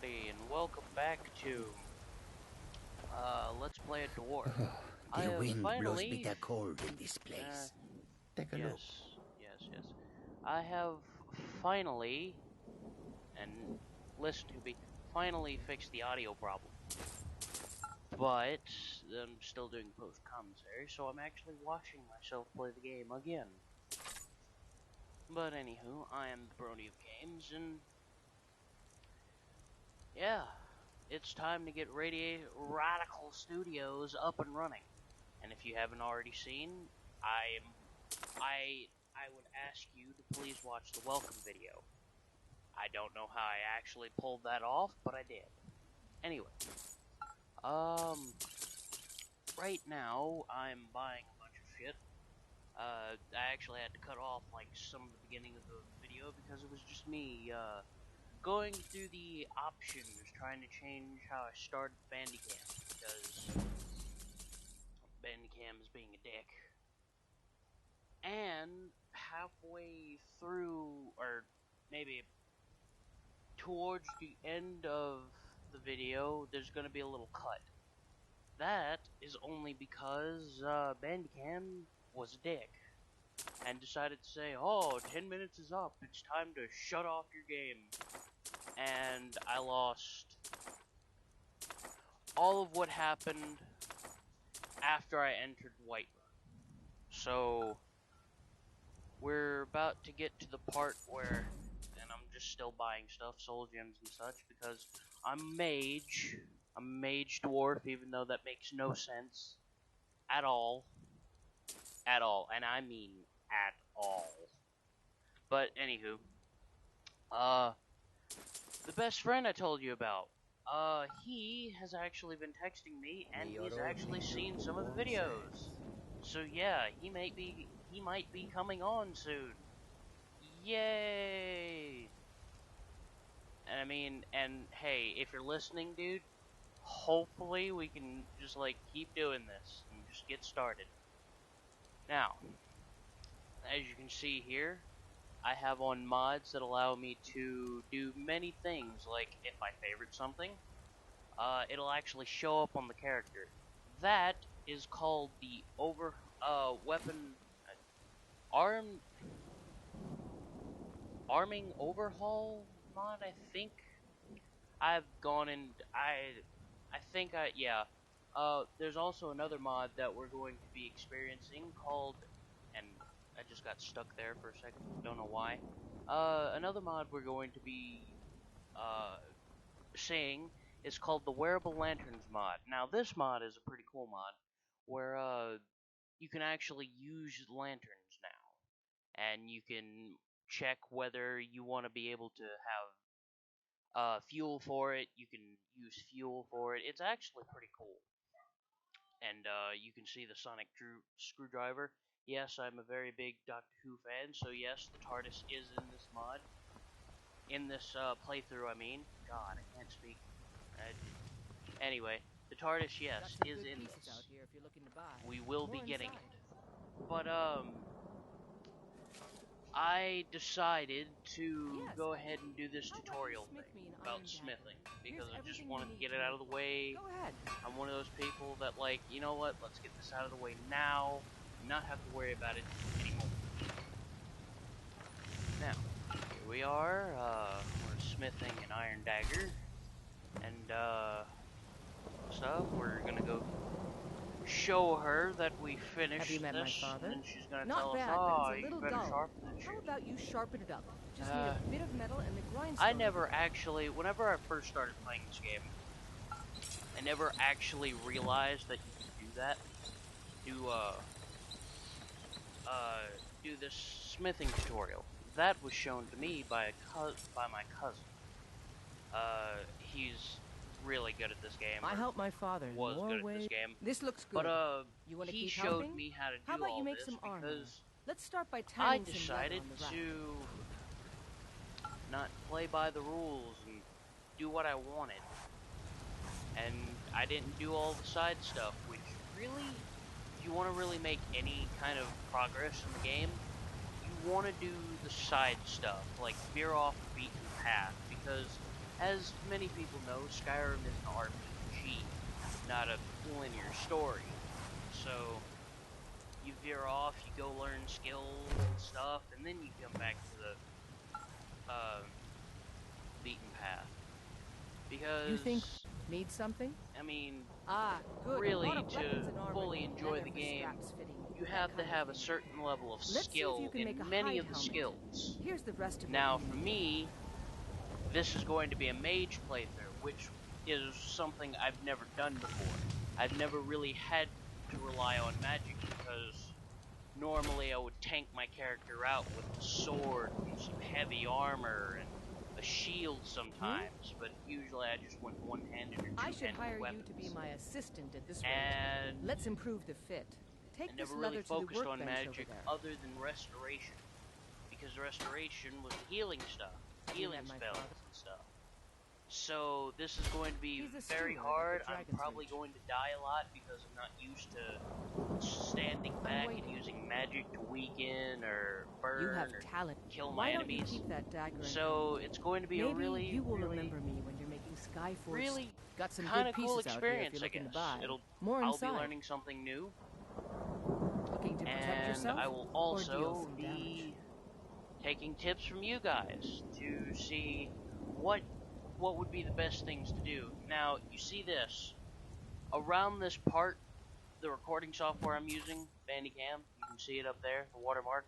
everybody, and welcome back to Let's Play a Dwarf. I The have wind blows finally bitter cold in this place. Take a look. yes. I have finally, and listen to me, finally fixed the audio problem. But I'm still doing post commentary, so I'm actually watching myself play the game again. But anywho, I am the Brony of Games, and yeah, it's time to get RAD-ical Studios up and running. And if you haven't already seen, I would ask you to please watch the welcome video. I don't know how I actually pulled that off, but I did. Anyway, right now I'm buying a bunch of shit. I actually had to cut off like some of the beginning of the video because it was just me going through the options, trying to change how I started Bandicam, because Bandicam is being a dick. And halfway through, or maybe towards the end of the video, there's going to be a little cut. That is only because Bandicam was a dick and decided to say, oh, 10 minutes is up, it's time to shut off your game. And I lost all of what happened after I entered Whiterun. So we're about to get to the part where, and I'm just still buying stuff, soul gems and such, because I'm a mage dwarf, even though that makes no sense at all, and I mean at all. But anywho, the best friend I told you about, he has actually been texting me, and he's actually seen some of the videos. So yeah, he might be coming on soon. Yay! And I mean, and hey, if you're listening, dude, hopefully we can just like keep doing this and just get started. Now, as you can see here, I have on mods that allow me to do many things, like if I favorite something, it'll actually show up on the character. That is called the arming overhaul mod, I think. I've gone in, there's also another mod that we're going to be experiencing called, and I just got stuck there for a second, don't know why. Another mod we're going to be, saying is called the Wearable Lanterns mod. Now, this mod is a pretty cool mod, where, you can actually use lanterns now, and you can check whether you want to be able to have fuel for it. You can use fuel for it. It's actually pretty cool. And you can see the sonic screwdriver. Yes, I'm a very big Doctor Who fan, so yes, the TARDIS is in this mod. In this playthrough, I mean. God, I can't speak. Anyway, the TARDIS, yes, is in this. We will be getting it. But, I decided to go ahead and do this tutorial thing about smithing, because I just wanted to get it out of the way. I'm one of those people that, like, you know what, let's get this out of the way now, and not have to worry about it anymore. Now, here we are, we're smithing an iron dagger, and, stuff. We're gonna go show her that we finished this, and then she's gonna tell us, oh, you better sharpen it. How about you sharpen it up? Just need a bit of metal and the grindstone. I never actually, whenever I first started playing this game, I never actually realized that you could do that. Do this smithing tutorial. That was shown to me by my cousin. He's really good at this game. I helped my father in more good ways. At this game. This looks good. But you want to he keep showed helping? me how to do How about all you make this some armor? because let's start by I turning decided some metal on the rack. to not play by the rules and do what I wanted. And I didn't do all the side stuff, which really, if you want to really make any kind of progress in the game, you want to do the side stuff, like veer off the beaten path, because as many many people know, Skyrim is an RPG, not a linear story. So, you veer off, you go learn skills and stuff, and then you come back to the beaten path. Because You think need something? I mean, Good. really, Lot of weapons and to armor, fully enjoy leather the for game, straps fitting, you that have to kind of have a thing. certain level of Let's see if you skill can make in a many hide of the helmet. skills. Here's the rest of Now, what you for need. me, this is going to be a mage playthrough, which is something I've never done before. I've never really had to rely on magic because normally I would tank my character out with a sword and some heavy armor and a shield sometimes, but usually I just went one-handed or I should hire two-handed weapons. you to be my assistant at this rate. And Let's improve the fit. Take I this never really leather to the focused on workbench over magic there. other than restoration, because restoration was the healing stuff, healing my spells father. and stuff. So this is going to be He's a very steward at the hard. I'm Dragon's probably Reach. going to die a lot because I'm not used to standing back and waiting. using magic to weaken or burn You have or talent. kill Why my don't you enemies. keep that dagger in So hand? it's going to be Maybe a really, you will really, remember me when you're making Skyforce. really Got some kind good of cool pieces out here if experience, you're I looking to guess. buy. More I'll inside. be learning something new, Looking to protect and yourself, I will or deal also some be damage? taking tips from you guys to see what would be the best things to do. Now, you see this. Around this part, the recording software I'm using, Bandicam, you can see it up there, the watermark.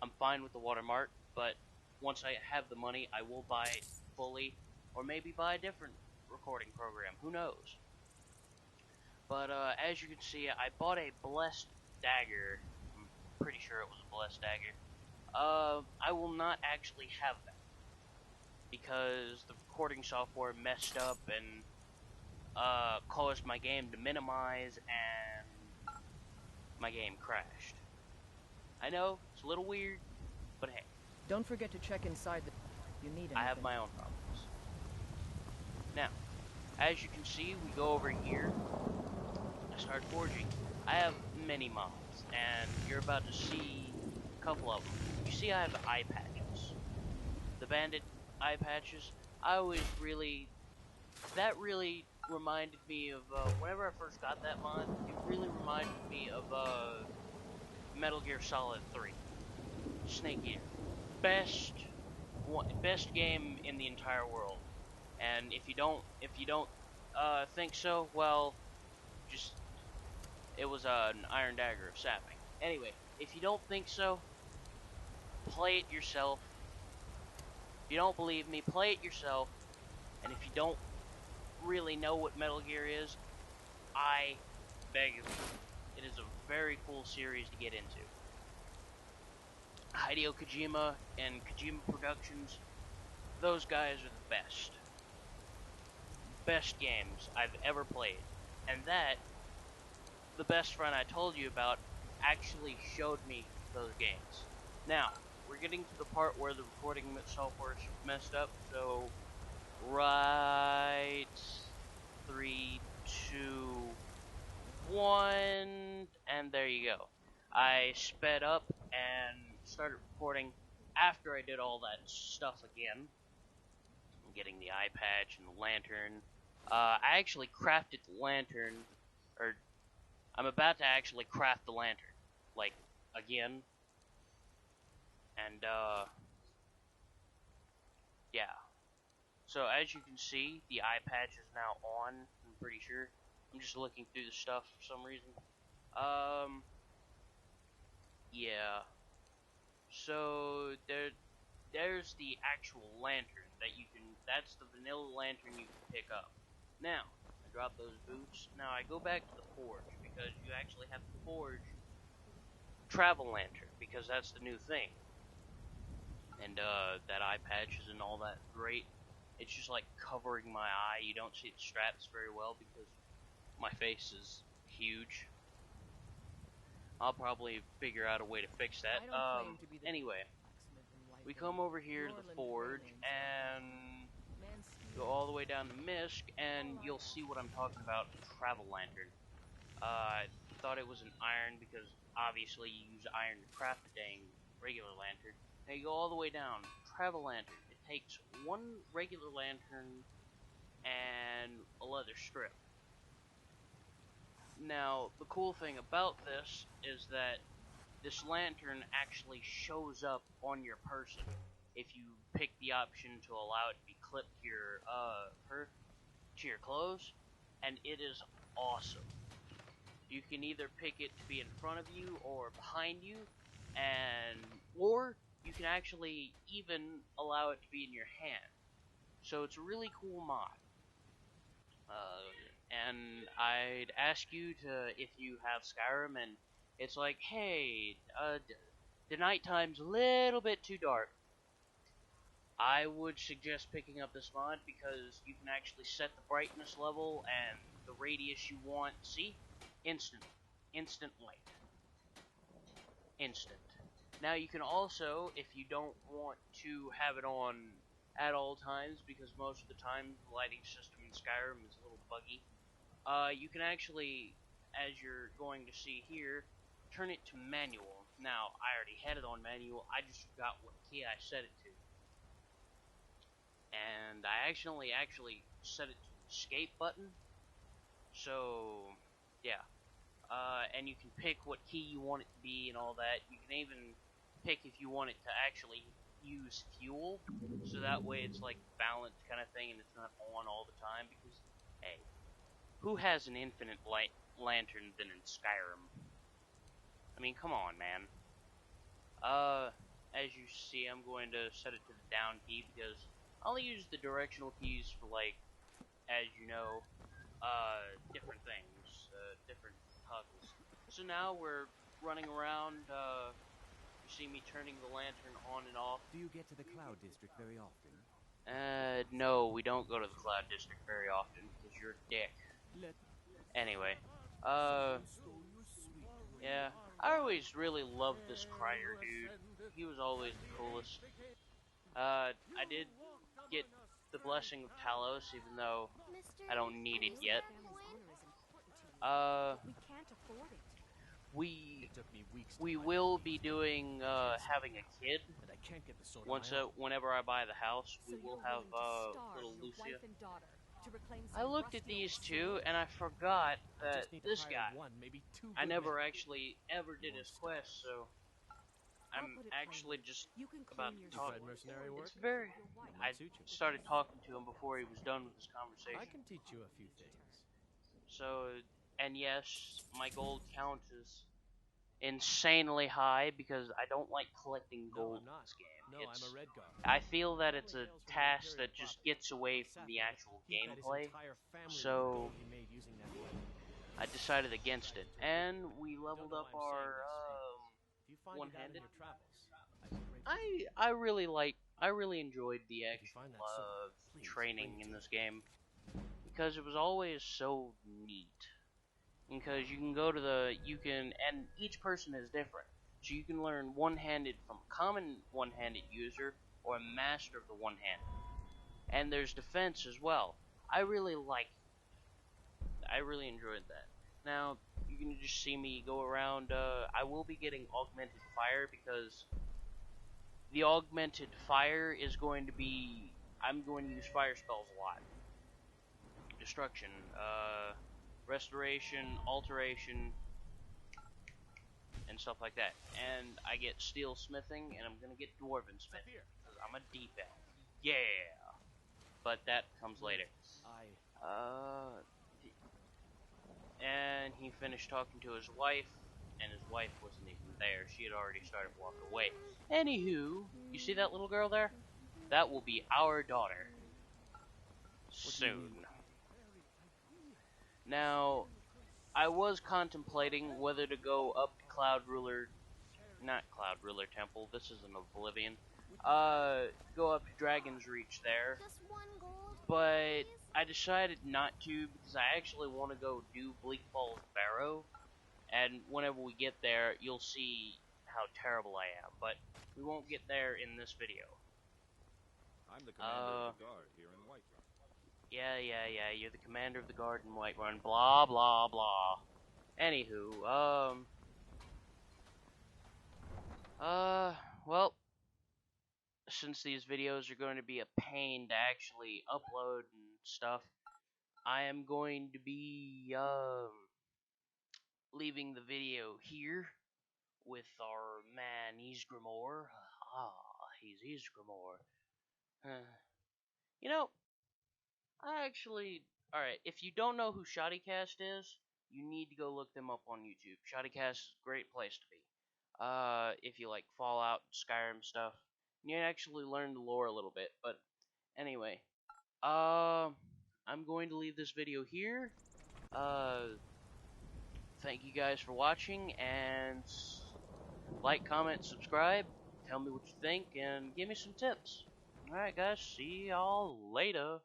I'm fine with the watermark, but once I have the money, I will buy it fully, or maybe buy a different recording program, who knows. But as you can see, I bought a blessed dagger. I'm pretty sure it was a blessed dagger. I will not actually have that, because the recording software messed up and caused my game to minimize, and my game crashed. I know, it's a little weird, but hey. Don't forget to check inside the... You need anything. I have my own problems. Now, as you can see, we go over here. I start forging. I have many mobs, and you're about to see a couple of them. You see I have eye patches. The bandit eye patches, that really reminded me of, whenever I first got that mod, it really reminded me of, Metal Gear Solid 3. Snake Eater. Best game in the entire world. And if you don't think so, well, just, it was an iron dagger of sapping. Anyway, if you don't think so, play it yourself. If you don't believe me, play it yourself. And if you don't really know what Metal Gear is, I beg of you. It is a very cool series to get into. Hideo Kojima and Kojima Productions, those guys are the best. Best games I've ever played. And that, the best friend I told you about, actually showed me those games. Now, we're getting to the part where the recording software is messed up, so right, 3, 2, 1, and there you go. I sped up and started recording after I did all that stuff again. I'm getting the eye patch and the lantern. I actually crafted the lantern, or I'm about to actually craft the lantern, like, again. And, yeah. So as you can see, the eye patch is now on, I'm pretty sure. I'm just looking through the stuff for some reason. Yeah. So there's the actual lantern that's the vanilla lantern you can pick up. Now, I drop those boots. Now I go back to the forge, because you actually have to forge travel lantern, because that's the new thing. And that eye patch isn't all that great. It's just like covering my eye. You don't see the straps very well because my face is huge. I'll probably figure out a way to fix that. Anyway, we come over here to the forge and go all the way down to Misk, and you'll see what I'm talking about. Travel lantern. I thought it was an iron because obviously you use iron to craft a dang regular lantern. Now you go all the way down. Travel lantern. It takes one regular lantern and a leather strip. Now, the cool thing about this is that this lantern actually shows up on your person if you pick the option to allow it to be clipped to your clothes, and it is awesome. You can either pick it to be in front of you or behind you, or you can actually even allow it to be in your hand. So it's a really cool mod. And I'd ask you to, if you have Skyrim and it's like, hey, the nighttime's a little bit too dark, I would suggest picking up this mod because you can actually set the brightness level and the radius you want. See? Instant light. Instant. Now you can also, if you don't want to have it on at all times, because most of the time the lighting system in Skyrim is a little buggy, you can actually, as you're going to see here, turn it to manual. Now, I already had it on manual, I just forgot what key I set it to. And I actually set it to the escape button. So, yeah. And you can pick what key you want it to be and all that. You can even pick if you want it to actually use fuel, so that way it's like balanced kind of thing and it's not on all the time, because, hey, who has an infinite lantern than in Skyrim? I mean, come on, man. As you see, I'm going to set it to the down key because I only use the directional keys for, like, as you know, different things, different toggles. So now we're running around, you see me turning the lantern on and off. Do you get to the Cloud District very often? No, we don't go to the Cloud District very often, because you're a dick. Anyway, yeah, I always really loved this Crier dude. He was always the coolest. I did get the Blessing of Talos, even though I don't need it yet. We will be doing, having a kid. Whenever I buy the house, we will have, little Lucia. I looked at these two, and I forgot that this guy, I never actually ever did his quest, so I'm actually just about to talk. It's very, I started talking to him before he was done with his conversation. I can teach you a few things. So, and yes, my gold count is insanely high because I don't like collecting gold in this game. I'm a red guard. I feel that it's a task that just gets away from the actual gameplay, so I decided against it. And we leveled up our one-handed. I really enjoyed the actual training in this game because it was always so neat. Because you can go to and each person is different. So you can learn one-handed from a common one-handed user or a master of the one-handed. And there's defense as well. I really enjoyed that. Now, you can just see me go around, I will be getting augmented fire because the augmented fire is going to be, I'm going to use fire spells a lot. Destruction, restoration, alteration, and stuff like that. And I get steel smithing, and I'm gonna get dwarven smithing because I'm a deep elf. Yeah, but that comes later. And he finished talking to his wife, and his wife wasn't even there. She had already started walking away. Anywho, you see that little girl there? That will be our daughter soon. Now, I was contemplating whether to go up to not Cloud Ruler Temple, this is an Oblivion, go up to Dragon's Reach there, but I decided not to because I actually want to go do Bleak Falls Barrow, and whenever we get there, you'll see how terrible I am, but we won't get there in this video. I'm the commander of the guard here in Whiterun. Yeah, you're the commander of the guard in Whiterun, blah, blah, blah. Anywho, well, since these videos are going to be a pain to actually upload and stuff, I am going to be leaving the video here with our man Isgrimor. He's Isgrimor. You know, alright, if you don't know who Shoddycast is, you need to go look them up on YouTube. Shoddycast is a great place to be. If you like Fallout, Skyrim stuff, you actually learn the lore a little bit. But anyway, I'm going to leave this video here. Thank you guys for watching, and like, comment, subscribe, tell me what you think, and give me some tips. Alright guys, see y'all later.